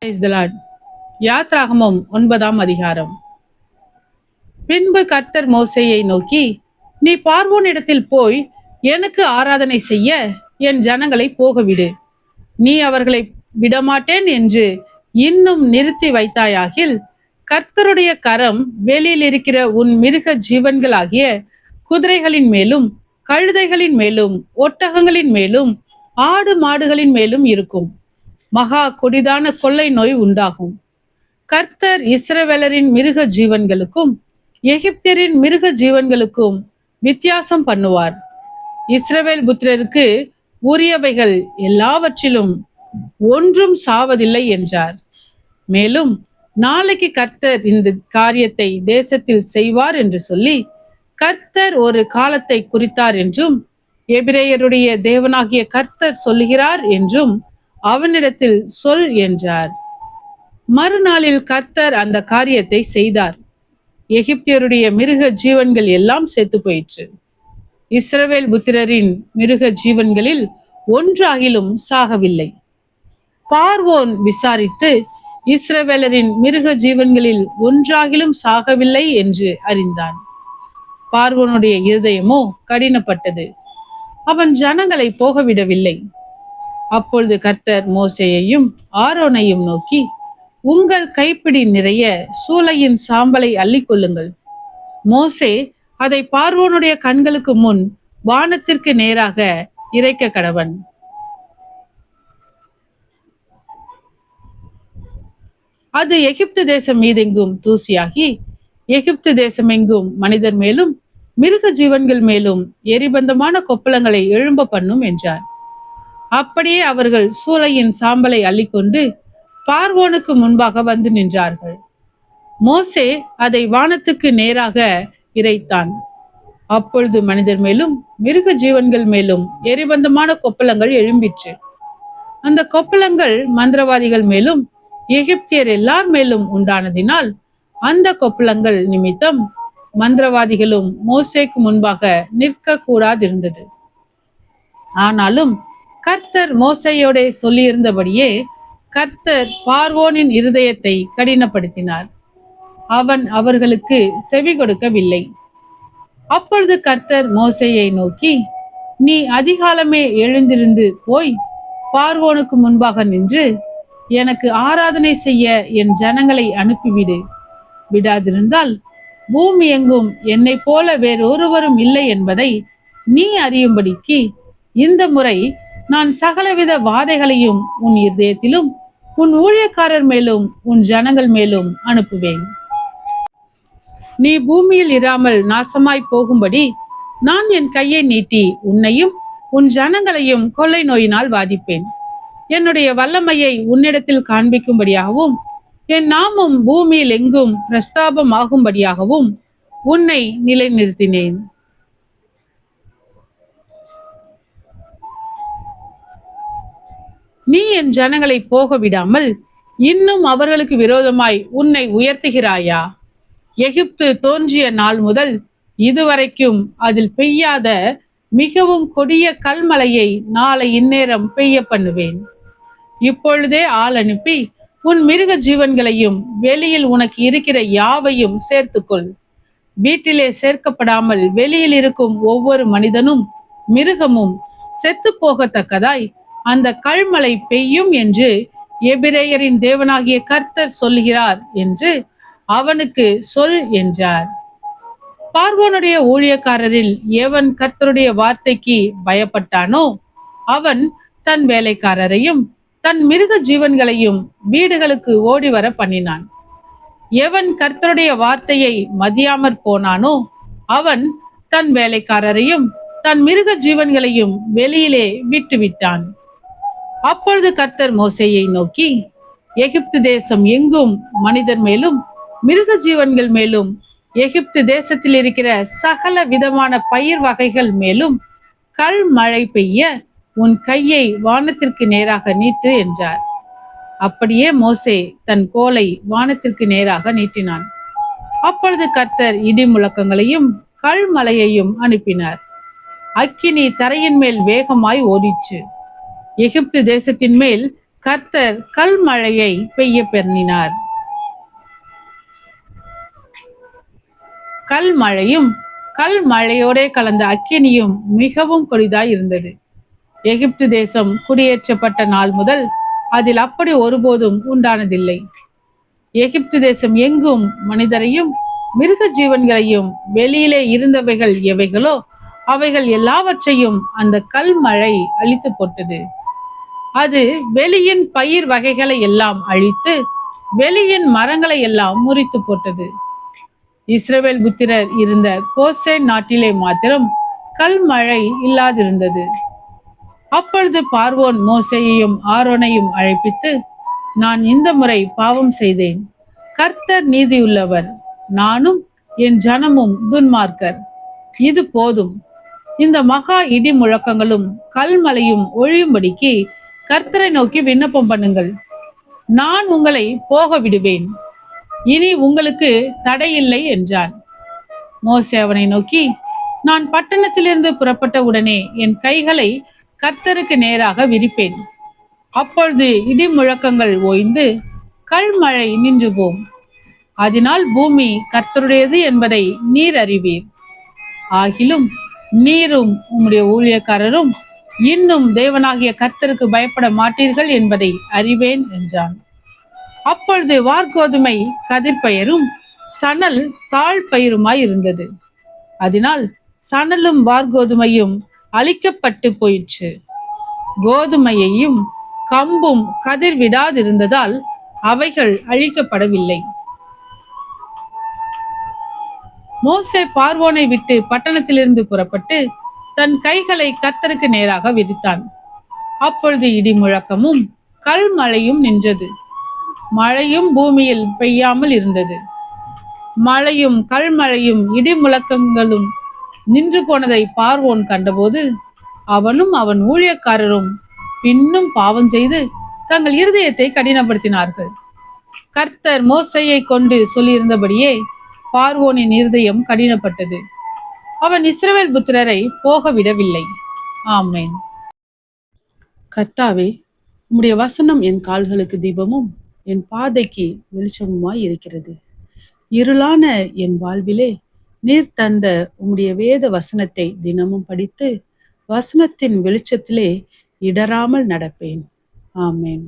Praise the Lord. யாத்ராகமம் 9ஆம் அதிகாரம். பின்பு கர்த்தர் மோசேயை நோக்கி, நீ பார்வோனிடத்தில் போய் எனக்கு ஆராதனை செய்ய என் ஜனங்களை போகவிடு. நீ அவர்களை விடமாட்டேன் என்று இன்னும் நிறுத்தி வைத்தாயாகில், கர்த்தருடைய கரம் வெளியில் இருக்கிற உன் மிருக ஜீவன்களாகிய குதிரைகளின் மேலும் கழுதைகளின் மேலும் ஒட்டகங்களின் மேலும் ஆடு மாடுகளின் மேலும் இருக்கும். மகா கொடிதான கொள்ளை நோய் உண்டாகும். கர்த்தர் இஸ்ரவேலரின் மிருக ஜீவன்களுக்கும் எகிப்தியரின் மிருக ஜீவன்களுக்கும் வித்தியாசம் பண்ணுவார். இஸ்ரவேல் புத்திரருக்கு உரியவைகள் எல்லாவற்றிலும் ஒன்றும் சாவதில்லை என்றார். மேலும் நாளைக்கு கர்த்தர் இந்த காரியத்தை தேசத்தில் செய்வார் என்று சொல்லி, கர்த்தர் ஒரு காலத்தை குறித்தார் என்றும் எபிரேயருடைய தேவனாகிய கர்த்தர் சொல்லுகிறார் என்றும் அவனிடத்தில் சொல் என்றார். மறுநாளில் கர்த்தர் அந்த காரியத்தை செய்தார். எகிப்தியருடைய மிருக ஜீவன்கள் எல்லாம் செத்து போயிற்று. இஸ்ரவேல் புத்திரரின் மிருக ஜீவன்களில் ஒன்றாகிலும் சாகவில்லை. பார்வோன் விசாரித்து இஸ்ரவேலரின் மிருக ஜீவன்களில் ஒன்றாகிலும் சாகவில்லை என்று அறிந்தான். பார்வோனுடைய இருதயமோ கடினப்பட்டது. அவன் ஜனங்களை போகவிடவில்லை. அப்பொழுது கர்த்தர் மோசேயையும் ஆரோனையும் நோக்கி, உங்கள் கைப்பிடி நிறைய சூளையின் சாம்பலை அள்ளிக்கொள்ளுங்கள். மோசே அதை பார்வோனுடைய கண்களுக்கு முன் வானத்திற்கு நேராக இறைக்க கடவன். அது எகிப்து தேசம் மீதெங்கும் தூசியாகி எகிப்து தேசமெங்கும் மனிதர் மேலும் மிருக ஜீவன்கள் மேலும் எரிபந்தமான கொப்பளங்களை எழும்ப பண்ணும் என்றார். அப்படியே அவர்கள் சூளையின் சாம்பலை அள்ளிக்கொண்டு பார்வோனுக்கு முன்பாக வந்து நின்றார்கள். மோசே அதை வானத்துக்கு நேராக இறைத்தான். அப்பொழுது மனிதர் மேலும் மிருக ஜீவன்கள் மேலும் எரிபந்தமான கொப்பளங்கள் எழும்பிற்று. அந்த கொப்பளங்கள் மந்திரவாதிகள் மேலும் எகிப்தியர் எல்லார் மேலும் உண்டானதினால் அந்த கொப்பளங்கள் நிமித்தம் மந்திரவாதிகளும் மோசேக்கு முன்பாக நிற்க கூடாதிருந்தது. ஆனாலும் கர்த்தர் மோசேயோட சொல்லியிருந்தபடியே கர்த்தர் பார்வோனின் இருதயத்தை கடினப்படுத்தினார். அவன் அவர்களுக்கு செவி கொடுக்கவில்லை. அப்பொழுது கர்த்தர் மோசேயை நோக்கி, நீ அதிகாலமே எழுந்திருந்து போய் பார்வோனுக்கு முன்பாக நின்று எனக்கு ஆராதனை செய்ய என் ஜனங்களை அனுப்பிவிடு. விடாதிருந்தால் பூமி எங்கும் என்னை போல வேறொருவரும் இல்லை என்பதை நீ அறியும்படிக்கு இந்த முறை நான் சகலவித வாதைகளையும் உன் இருதயத்திலும் உன் ஊழியக்காரர் மேலும் உன் ஜனங்கள் மேலும் அனுப்புவேன். நீ பூமியில் இராமல் நாசமாய் போகும்படி நான் என் கையை நீட்டி உன்னையும் உன் ஜனங்களையும் கொள்ளை நோயினால் வாதிப்பேன். என்னுடைய வல்லமையை உன்னிடத்தில் காண்பிக்கும்படியாகவும் என் நாமம் பூமியில் எங்கும் பிரஸ்தாபமாகும்படியாகவும் உன்னை நிலைநிறுத்தினேன். நீ என் ஜனங்களை போக விடாமல் இன்னும் அவர்களுக்கு விரோதமாய் உன்னை உயர்த்துகிறாயா? எகிப்து தோன்றிய நாள் முதல் இதுவரைக்கும் அதில் பெய்யாத மிகவும் கொடிய கல்மலையை நாளை இந்நேரம் பெய்ய பண்ணுவேன். இப்பொழுதே ஆள் அனுப்பி உன் மிருக ஜீவன்களையும் வெளியில் உனக்கு இருக்கிற யாவையும் சேர்த்துக்கொள். வீட்டிலே சேர்க்கப்படாமல் வெளியில் இருக்கும் ஒவ்வொரு மனிதனும் மிருகமும் செத்து போகத்தக்கதாய் அந்த கல்மலை பெய்யும் என்று எபிரேயரின் தேவனாகிய கர்த்தர் சொல்கிறார் என்று அவனுக்கு சொல் என்றார். பார்வோனுடைய ஊழியக்காரரில் எவன் கர்த்தருடைய வார்த்தைக்கு பயப்பட்டானோ அவன் தன் வேலைக்காரரையும் தன் மிருக ஜீவன்களையும் வீடுகளுக்கு ஓடி வர பண்ணினான். எவன் கர்த்தருடைய வார்த்தையை மதியாமற் போனானோ அவன் தன் வேலைக்காரரையும் தன் மிருக ஜீவன்களையும் வெளியிலே விட்டுவிட்டான். அப்பொழுது கர்த்தர் மோசேயை நோக்கி, எகிப்து தேசம் எங்கும் மனிதர் மேலும் மிருக ஜீவன்கள் மேலும் எகிப்து தேசத்தில் இருக்கிற சகல விதமான பயிர் வகைகள் மேலும் கல் மழை பெய்ய உன் கையை வானத்திற்கு நேராக நீட்டு என்றார். அப்படியே மோசே தன் கோலை வானத்திற்கு நேராக நீட்டினான். அப்பொழுது கர்த்தர் இடி முழக்கங்களையும் கல் மலையையும் அனுப்பினார். அக்கினி தரையின் மேல் வேகமாய் ஓடிற்று. எகிப்து தேசத்தின் மேல் கர்த்தர் கல் மழையை பெய்ய பண்ணினார். கல் மழையும் கல் மழையோட கலந்த அக்கினியும் மிகவும் கொடிதாய் இருந்தது. எகிப்து தேசம் குடியேற்றப்பட்ட நாள் முதல் அதில் அப்படி ஒருபோதும் உண்டானதில்லை. எகிப்து தேசம் எங்கும் மனிதரையும் மிருக ஜீவன்களையும் வெளியிலே இருந்தவைகள் எவைகளோ அவைகள் எல்லாவற்றையும் அந்த கல் மழை அழித்து போட்டது. அது வெளியின் பயிர் வகைகளை எல்லாம் அழித்து வெளியின் மரங்களை எல்லாம் முறித்து போட்டது. இஸ்ரவேல் புத்திரர் இருந்த கோசேன் நாட்டிலே மாத்திரம் கல் மழை இல்லாதிருந்தது. அப்பொழுது பார்வோன் மோசேயையும் ஆரோனையும் அழைப்பித்து, நான் இந்த முறை பாவம் செய்தேன். கர்த்தர் நீதியுள்ளவர், நானும் என் ஜனமும் துன்மார்க்கர். இது போதும். இந்த மகா இடி முழக்கங்களும் கல்மலையும் ஒழியும்படிக்கு கர்த்தரை நோக்கி விண்ணப்பம் பண்ணுங்கள். நான் உங்களை போக விடுவேன். இனி உங்களுக்கு தடையில்லை என்றான். மோசே அவனை நோக்கி, நான் பட்டணத்திலிருந்து புறப்பட்ட உடனே என் கைகளை கர்த்தருக்கு நேராக விரிப்பேன். அப்பொழுது இடி முழக்கங்கள் ஓய்ந்து கல்மழை நின்று போம். அதனால் பூமி கர்த்தருடையது என்பதை நீர் அறிவீர். ஆகிலும் நீரும் உம்முடைய ஊழியக்காரரும் இன்னும் தேவனாகிய கர்த்தருக்கு பயப்பட மாட்டீர்கள் என்பதை அறிவேன் என்றான். அப்பொழுது வார்கோதுமை கதிர்பெயரும் சணல் தாழ் பயிருமாய் இருந்தது. அதனால் சணலும் வார்கோதுமையும் அழிக்கப்பட்டு போயிற்று. கோதுமையையும் கம்பும் கதிர் விடாதிருந்ததால் அவைகள் அழிக்கப்படவில்லை. மோசே பார்வோனை விட்டு பட்டணத்திலிருந்து புறப்பட்டு தன் கைகளை கர்த்தருக்கு நேராக விரித்தான். அப்பொழுது இடி முழக்கமும் கல் மழையும் நின்றது. மழையும் பூமியில் பெய்யாமல் இருந்தது. மழையும் கல்மழையும் இடி முழக்கங்களும் நின்று போனதை பார்வோன் கண்டபோது அவனும் அவன் ஊழியக்காரரும் பின்னும் பாவம் செய்து தங்கள் இருதயத்தை கடினப்படுத்தினார்கள். கர்த்தர் மோசேயை கொண்டு சொல்லியிருந்தபடியே பார்வோனின் இருதயம் கடினப்பட்டது. அவன் இஸ்ரவேல் புத்திரரை போக விடவில்லை. ஆமென். கர்த்தாவே, உம்முடைய வசனம் என் கால்களுக்கு தீபமும் என் பாதைக்கு வெளிச்சமுமாய் இருக்கிறது. இருளான என் வாழ்விலே நீர் தந்த உம்முடைய வேத வசனத்தை தினமும் படித்து வசனத்தின் வெளிச்சத்திலே இடராமல் நடப்பேன். ஆமென்.